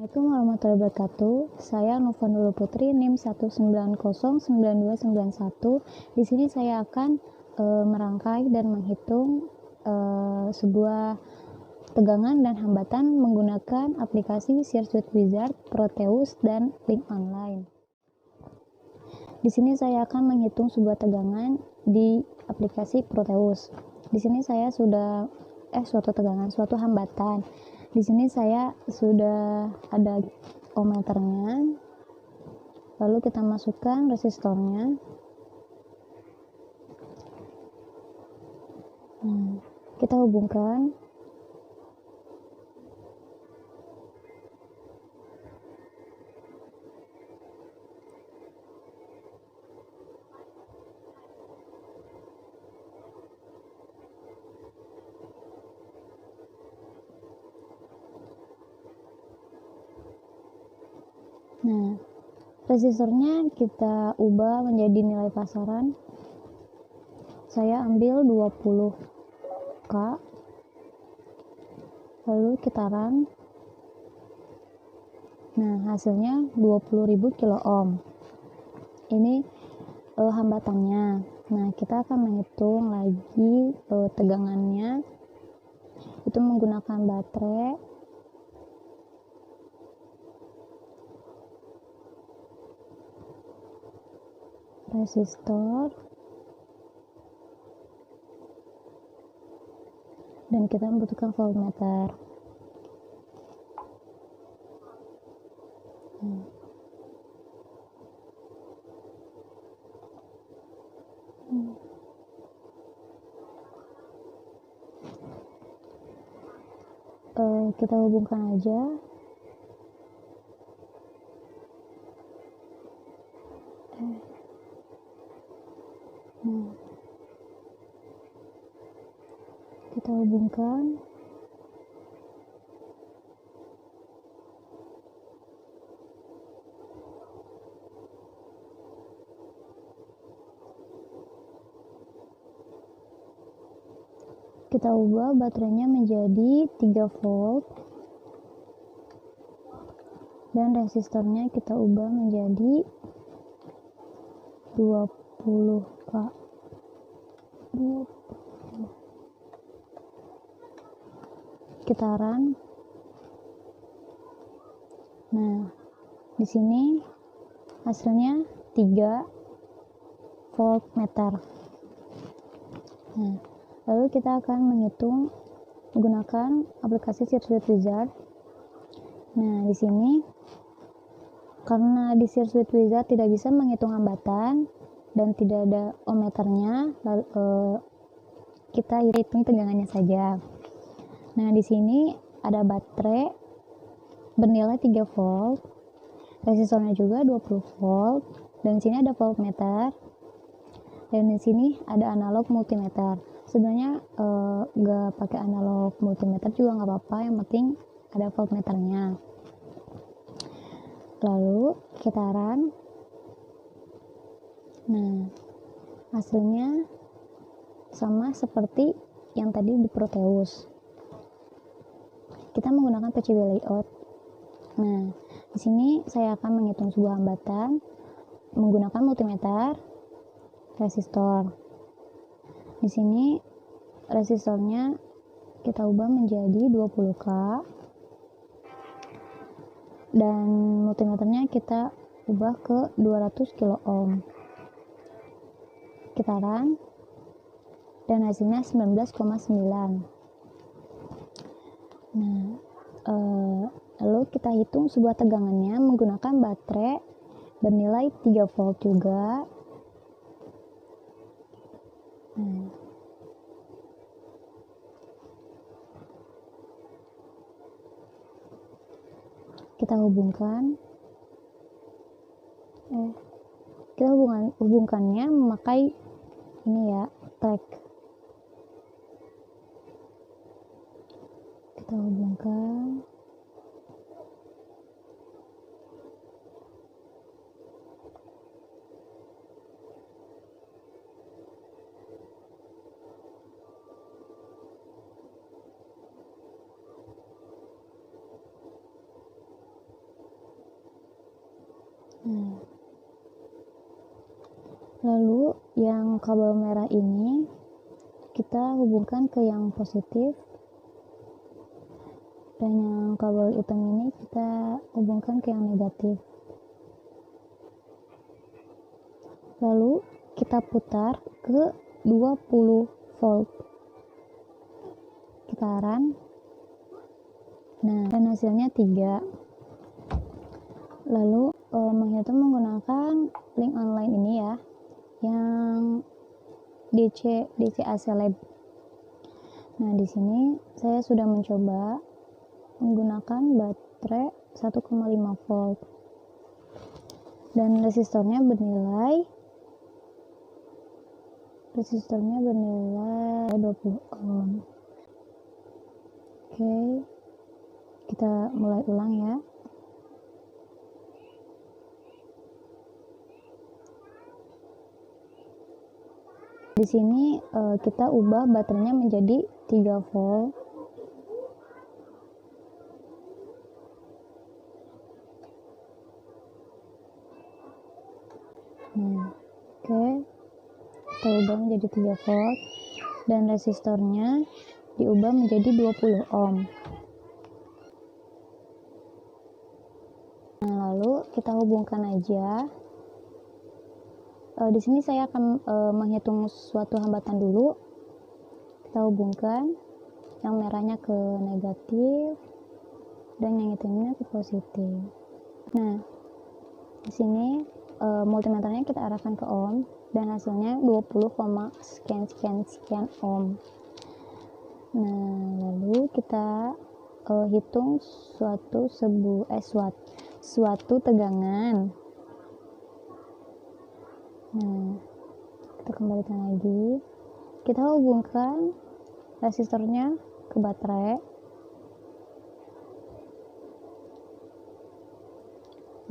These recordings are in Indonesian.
Assalamualaikum warahmatullahi wabarakatuh. Saya Nova Nurul Putri, NIM 1909291. Di sini saya akan merangkai dan menghitung sebuah tegangan dan hambatan menggunakan aplikasi Circuit Wizard, Proteus, dan link online. Di sini saya akan menghitung sebuah tegangan di aplikasi Proteus. Di sini saya sudah suatu hambatan. Di sini saya sudah ada ohmmeternya, lalu kita masukkan resistornya. Kita hubungkan. Nah, resistornya kita ubah menjadi nilai pasaran. Saya ambil 20K, lalu kita run. Nah, hasilnya 20.000 kilo ohm. Ini hambatannya. Nah, kita akan menghitung lagi tegangannya. Itu menggunakan baterai. Resistor, dan kita membutuhkan voltmeter. Kita hubungkan aja. Kita hubungkan. Kita ubah baterainya menjadi 3 volt, dan resistornya kita ubah menjadi 20K. Kita run. Nah, di sini hasilnya 3 voltmeter. Nah, lalu kita akan menghitung menggunakan aplikasi Circuit Wizard. Nah, di sini karena di Circuit Wizard tidak bisa menghitung hambatan dan tidak ada ohmmeternya, lalu kita hitung tegangannya saja. Nah, di sini ada baterai bernilai 3 volt, resistornya juga 20 volt, dan di sini ada voltmeter, dan di sini ada analog multimeter. Sebenarnya nggak pakai analog multimeter juga nggak apa-apa, yang penting ada voltmeternya. Lalu kita run. Nah, hasilnya sama seperti yang tadi di Proteus. Kita menggunakan PCB layout. Nah, di sini saya akan menghitung sebuah hambatan menggunakan multimeter, resistor. Di sini resistornya kita ubah menjadi 20K, dan multimeternya kita ubah ke 200 kilo ohm. Kita run, dan hasilnya 19,9. Nah, lalu kita hitung sebuah tegangannya menggunakan baterai bernilai 3 volt juga. Nah, kita hubungkan. Kita hubungkannya memakai ini ya, track. Kita hubungkan. Nah, lalu yang kabel merah ini kita hubungkan ke yang positif, dan yang kabel hitam ini kita hubungkan ke yang negatif. Lalu kita putar ke 20 volt putaran. Nah, dan hasilnya 3. Lalu menghitung menggunakan link online ini ya, yang DC AC Lab. Nah, di sini saya sudah mencoba menggunakan baterai 1,5 volt dan resistornya bernilai 20 ohm. Oke, kita mulai ulang ya. Di sini kita ubah baterainya menjadi 3 volt. Nah, oke, kita ubah menjadi 3 volt dan resistornya diubah menjadi 20 ohm. Nah, lalu kita hubungkan aja. Di sini saya akan menghitung suatu hambatan dulu. Kita hubungkan yang merahnya ke negatif dan yang hitamnya ke positif. Nah, di sini multimeternya kita arahkan ke ohm dan hasilnya 20, sekian ohm. Nah, lalu kita hitung suatu tegangan. Nah, kita kembalikan lagi. Kita hubungkan resistornya ke baterai.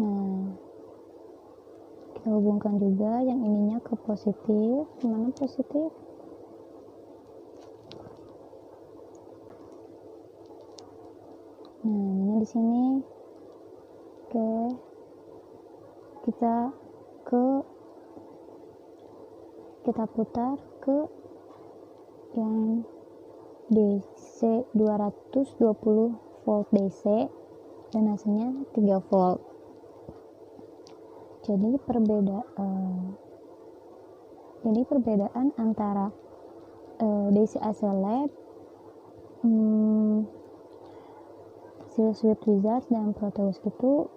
Nah, kita hubungkan juga yang ininya ke positif. Mana positif? Nah, ini di sini. Oke, kita putar ke yang DC 220 volt DC dan hasilnya 3 volt. Jadi perbedaan antara DC AC Lab, Swift Wizard dan Proteus itu,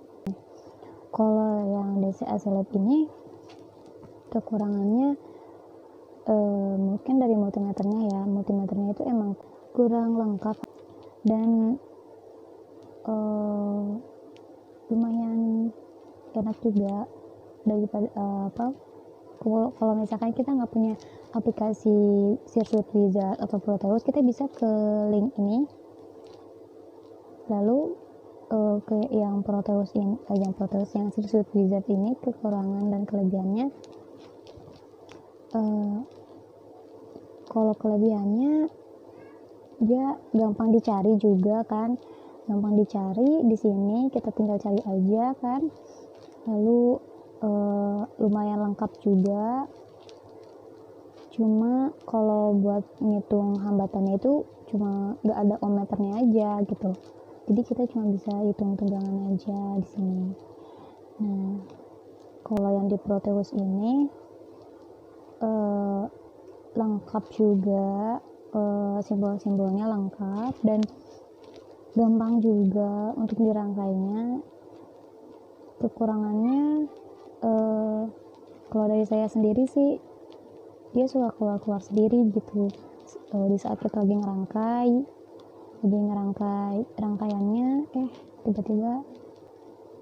kalau yang DC AC Lab ini kekurangannya mungkin dari multimeternya ya. Multimeternya itu emang kurang lengkap dan lumayan enak juga daripada kalau misalkan kita nggak punya aplikasi Swift Wizard atau Proteus, kita bisa ke link ini, lalu ke yang Proteus yang Swift Wizard ini. Kekurangan dan kelebihannya, kalau kelebihannya dia gampang dicari juga kan, di sini kita tinggal cari aja kan. Lalu lumayan lengkap juga. Cuma kalau buat ngitung hambatannya itu cuma nggak ada ohmmeternya aja gitu, jadi kita cuma bisa hitung tegangan aja di sini. Nah, kalau yang di Proteus ini lengkap juga, simbol-simbolnya lengkap dan gampang juga untuk dirangkainya. Kekurangannya kalau dari saya sendiri sih, dia suka keluar sendiri gitu di saat kita lagi ngerangkai rangkaiannya, tiba-tiba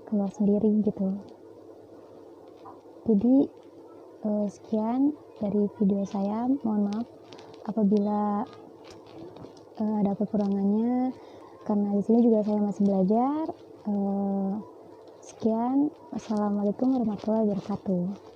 keluar sendiri gitu. Jadi sekian dari video saya. Mohon maaf apabila ada kekurangannya, karena di sini juga saya masih belajar. Sekian, wassalamualaikum warahmatullahi wabarakatuh.